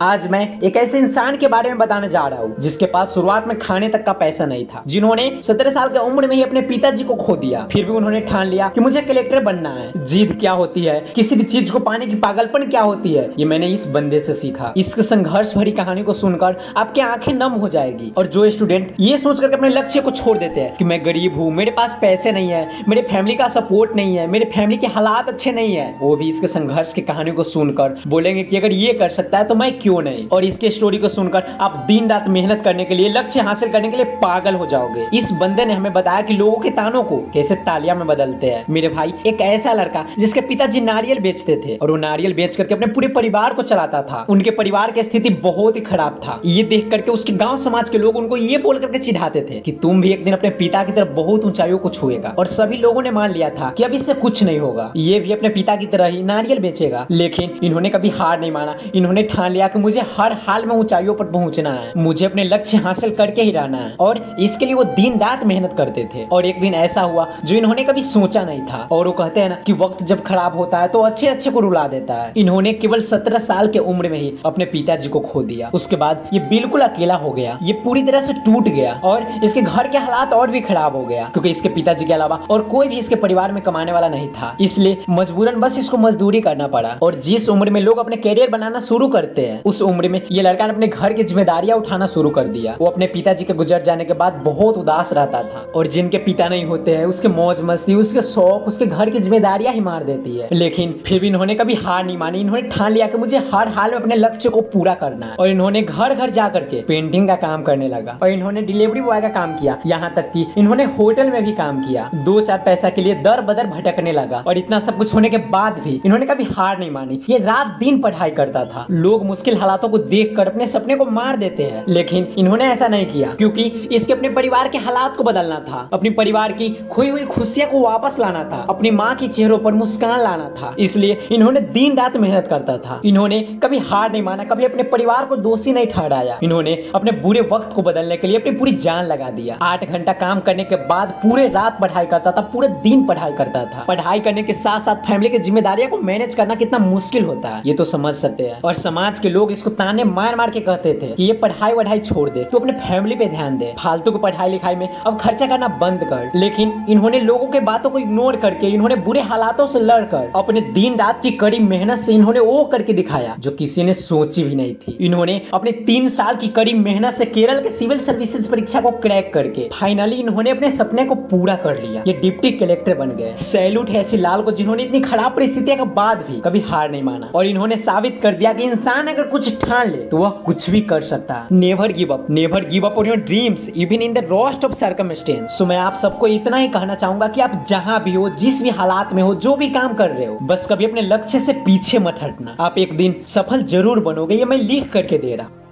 आज मैं एक ऐसे इंसान के बारे में बताने जा रहा हूँ जिसके पास शुरुआत में खाने तक का पैसा नहीं था, जिन्होंने 17 साल की उम्र में ही अपने पिताजी को खो दिया। फिर भी उन्होंने ठान लिया कि मुझे कलेक्टर बनना है। जिद क्या होती है, किसी भी चीज को पाने की पागलपन क्या होती है, ये मैंने इस बंदे से सीखा। इसके संघर्ष भरी कहानी को सुनकर आपकी आंखें नम हो जाएगी। और जो स्टूडेंट ये सोच करके अपने लक्ष्य को छोड़ देते हैं कि मैं गरीब हूँ, मेरे पास पैसे नहीं है, मेरे फैमिली का सपोर्ट नहीं है, मेरे फैमिली के हालात अच्छे नहीं है, वो भी इसके संघर्ष की कहानी को सुनकर बोलेंगे कि अगर ये कर सकता है तो मैं क्यों नहीं। और इसके स्टोरी को सुनकर आप दिन रात मेहनत करने के लिए, लक्ष्य हासिल करने के लिए पागल हो जाओगे। इस बंदे ने हमें बताया कि लोगों के तानों को कैसे तालियां में बदलते हैं। मेरे भाई, एक ऐसा लड़का जिसके पिताजी नारियल बेचते थे और वो नारियल बेच करके अपने पूरे परिवार को चलाता था। उनके परिवार की स्थिति बहुत ही खराब था। ये देख करके उसके गांव समाज के लोग उनको ये बोल करके चिढ़ाते थे कि तुम भी एक दिन अपने पिता की तरफ बहुत ऊंचाइयों को छुएगा। और सभी लोगों ने मान लिया था कि अब इससे कुछ नहीं होगा, ये भी अपने पिता की तरह ही नारियल बेचेगा। लेकिन इन्होंने कभी हार नहीं माना। इन्होंने ठान लिया कि मुझे हर हाल में ऊंचाइयों पर पहुंचना है, मुझे अपने लक्ष्य हासिल करके ही रहना है। और इसके लिए वो दिन रात मेहनत करते थे। और एक दिन ऐसा हुआ जो इन्होंने कभी सोचा नहीं था। और वो कहते हैं ना कि वक्त जब खराब होता है तो अच्छे अच्छे को रुला देता है। इन्होंने केवल 17 साल की उम्र में ही अपने पिताजी को खो दिया। उसके बाद ये बिल्कुल अकेला हो गया, ये पूरी तरह से टूट गया और इसके घर के हालात और भी खराब हो गया, क्योंकि इसके पिताजी के अलावा और कोई भी इसके परिवार में कमाने वाला नहीं था। इसलिए मजबूरन बस इसको मजदूरी करना पड़ा। और जिस उम्र में लोग अपने करियर बनाना शुरू करते हैं, उस उम्र में ये लड़का ने अपने घर की जिम्मेदारियां उठाना शुरू कर दिया। वो अपने पिताजी के गुजर जाने के बाद बहुत उदास रहता था। और जिनके पिता नहीं होते हैं, उसके मौज मस्ती, उसके शौक, उसके घर की जिम्मेदारियां ही मार देती है। लेकिन फिर भी इन्होंने कभी हार नहीं मानी। इन्होंने ठान लिया कि मुझे हर हाल में अपने लक्ष्य को पूरा करना है। और इन्होंने घर घर जाकर के पेंटिंग का काम करने लगा और इन्होंने डिलीवरी बॉय का काम किया। यहाँ तक कि इन्होंने होटल में भी काम किया। 2-4 पैसा के लिए दर बदर भटकने लगा। और इतना सब कुछ होने के बाद भी इन्होंने कभी हार नहीं मानी। ये रात दिन पढ़ाई करता था। लोग मुश्किल हालातों को देखकर अपने सपने को मार देते हैं, लेकिन इन्होंने ऐसा नहीं किया, क्योंकि इसके अपने परिवार के हालात को बदलना था, अपनी परिवार की खोई हुई खुशियां को वापस लाना था, अपनी माँ की चेहरों पर मुस्कान लाना था। इसलिए इन्होंने दिन रात मेहनत करता था। इन्होंने कभी हार नहीं माना, कभी अपने परिवार को दोषी नहीं ठहराया। इन्होंने अपने बुरे वक्त को बदलने के लिए अपनी पूरी जान लगा दिया। 8 घंटा काम करने के बाद पूरे रात पढ़ाई करता था, पूरे दिन पढ़ाई करता था। पढ़ाई करने के साथ साथ फैमिली की जिम्मेदारियों को मैनेज करना कितना मुश्किल होता है, ये तो समझ सकते हैं। और समाज के लोग इसको ताने मार मार के कहते थे कि ये पढ़ाई वढ़ाई छोड़ दे, तो अपने फैमिली पे ध्यान दे, फालतू की पढ़ाई लिखाई में अब खर्चा करना बंद कर। लेकिन इन्होंने लोगों के बातों को इग्नोर करके, इन्होंने बुरे हालातों से लड़कर, अपने दिन रात की कड़ी मेहनत से इन्होंने वो करके दिखाया जो किसी ने सोची भी नहीं थी। इन्होंने अपने 3 साल की कड़ी मेहनत से केरल के सिविल सर्विसेज परीक्षा को क्रैक करके फाइनली इन्होंने अपने सपने को पूरा कर लिया। ये डिप्टी कलेक्टर बन गए। सैल्यूट है ऐसे लाल को जिन्होंने इतनी खराब परिस्थितियों के बाद भी कभी हार नहीं माना। और इन्होंने साबित कर दिया कि इंसान अगर कुछ ठान ले तो वह कुछ भी कर सकता है। Never give up on your dreams even in the worst of circumstance. So मैं आप सबको इतना ही कहना चाहूंगा कि आप जहां भी हो, जिस भी हालात में हो, जो भी काम कर रहे हो, बस कभी अपने लक्ष्य से पीछे मत हटना। आप एक दिन सफल जरूर बनोगे, ये मैं लिख करके दे रहा हूं।